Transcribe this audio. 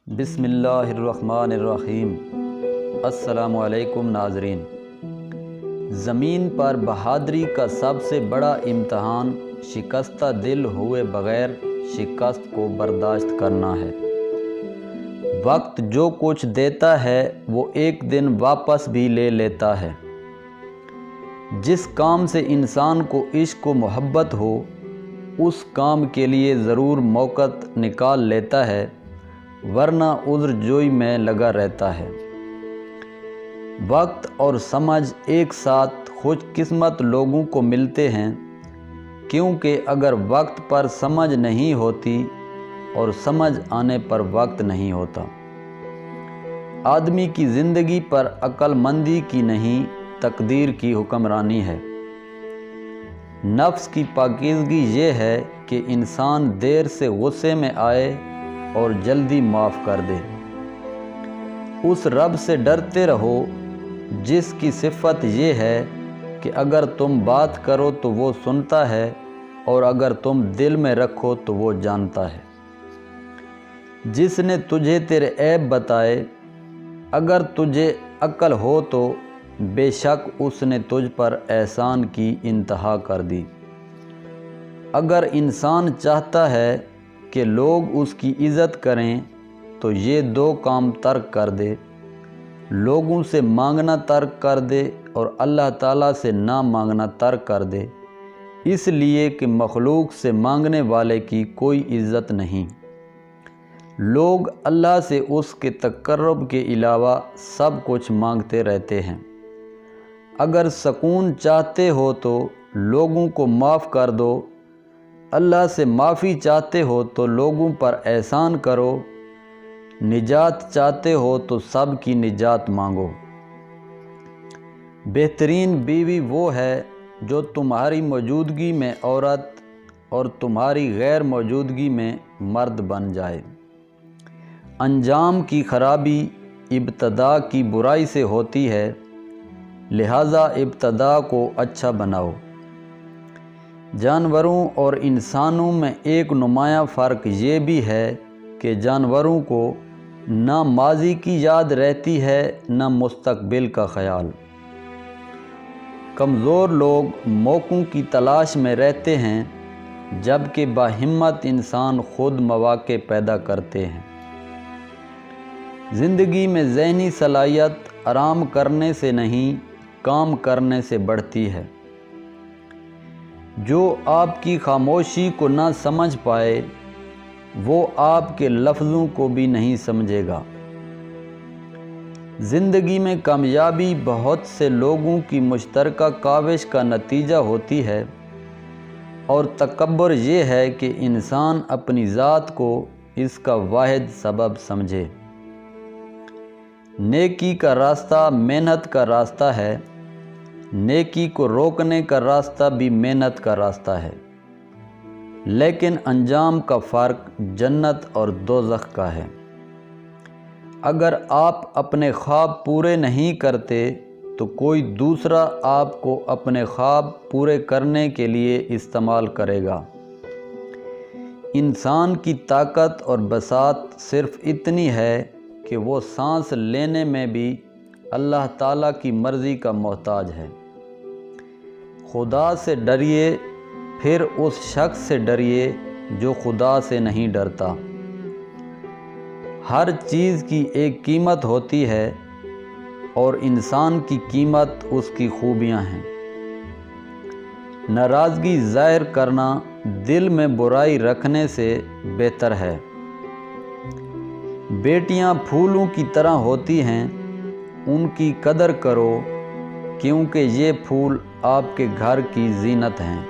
بسم اللہ الرحمن الرحیم۔ السلام علیکم ناظرین۔ زمین پر بہادری کا سب سے بڑا امتحان شکستہ دل ہوئے بغیر شکست کو برداشت کرنا ہے۔ وقت جو کچھ دیتا ہے وہ ایک دن واپس بھی لے لیتا ہے۔ جس کام سے انسان کو عشق و محبت ہو اس کام کے لیے ضرور موقع نکال لیتا ہے، ورنہ عذر جوئی میں لگا رہتا ہے۔ وقت اور سمجھ ایک ساتھ خوش قسمت لوگوں کو ملتے ہیں، کیونکہ اگر وقت پر سمجھ نہیں ہوتی اور سمجھ آنے پر وقت نہیں ہوتا۔ آدمی کی زندگی پر عقل مندی کی نہیں، تقدیر کی حکمرانی ہے۔ نفس کی پاکیزگی یہ ہے کہ انسان دیر سے غصے میں آئے اور جلدی معاف کر دے۔ اس رب سے ڈرتے رہو جس کی صفت یہ ہے کہ اگر تم بات کرو تو وہ سنتا ہے اور اگر تم دل میں رکھو تو وہ جانتا ہے۔ جس نے تجھے تیرے عیب بتائے، اگر تجھے عقل ہو تو بے شک اس نے تجھ پر احسان کی انتہا کر دی۔ اگر انسان چاہتا ہے کہ لوگ اس کی عزت کریں تو یہ دو کام ترک کر دے، لوگوں سے مانگنا ترک کر دے اور اللہ تعالیٰ سے نہ مانگنا ترک کر دے، اس لیے کہ مخلوق سے مانگنے والے کی کوئی عزت نہیں۔ لوگ اللہ سے اس کے تقرب کے علاوہ سب کچھ مانگتے رہتے ہیں۔ اگر سکون چاہتے ہو تو لوگوں کو معاف کر دو، اللہ سے معافی چاہتے ہو تو لوگوں پر احسان کرو، نجات چاہتے ہو تو سب کی نجات مانگو۔ بہترین بیوی وہ ہے جو تمہاری موجودگی میں عورت اور تمہاری غیر موجودگی میں مرد بن جائے۔ انجام کی خرابی ابتدا کی برائی سے ہوتی ہے، لہذا ابتدا کو اچھا بناؤ۔ جانوروں اور انسانوں میں ایک نمایاں فرق یہ بھی ہے کہ جانوروں کو نہ ماضی کی یاد رہتی ہے نہ مستقبل کا خیال۔ کمزور لوگ موقعوں کی تلاش میں رہتے ہیں، جبکہ باہمت انسان خود مواقع پیدا کرتے ہیں۔ زندگی میں ذہنی صلاحیت آرام کرنے سے نہیں، کام کرنے سے بڑھتی ہے۔ جو آپ کی خاموشی کو نہ سمجھ پائے وہ آپ کے لفظوں کو بھی نہیں سمجھے گا۔ زندگی میں کامیابی بہت سے لوگوں کی مشترکہ کاوش کا نتیجہ ہوتی ہے، اور تکبر یہ ہے کہ انسان اپنی ذات کو اس کا واحد سبب سمجھے۔ نیکی کا راستہ محنت کا راستہ ہے، نیکی کو روکنے کا راستہ بھی محنت کا راستہ ہے، لیکن انجام کا فرق جنت اور دوزخ کا ہے۔ اگر آپ اپنے خواب پورے نہیں کرتے تو کوئی دوسرا آپ کو اپنے خواب پورے کرنے کے لیے استعمال کرے گا۔ انسان کی طاقت اور بساط صرف اتنی ہے کہ وہ سانس لینے میں بھی اللہ تعالیٰ کی مرضی کا محتاج ہے۔ خدا سے ڈریے، پھر اس شخص سے ڈریے جو خدا سے نہیں ڈرتا۔ ہر چیز کی ایک قیمت ہوتی ہے اور انسان کی قیمت اس کی خوبیاں ہیں۔ ناراضگی ظاہر کرنا دل میں برائی رکھنے سے بہتر ہے۔ بیٹیاں پھولوں کی طرح ہوتی ہیں، ان کی قدر کرو کیونکہ یہ پھول آپ کے گھر کی زینت ہیں۔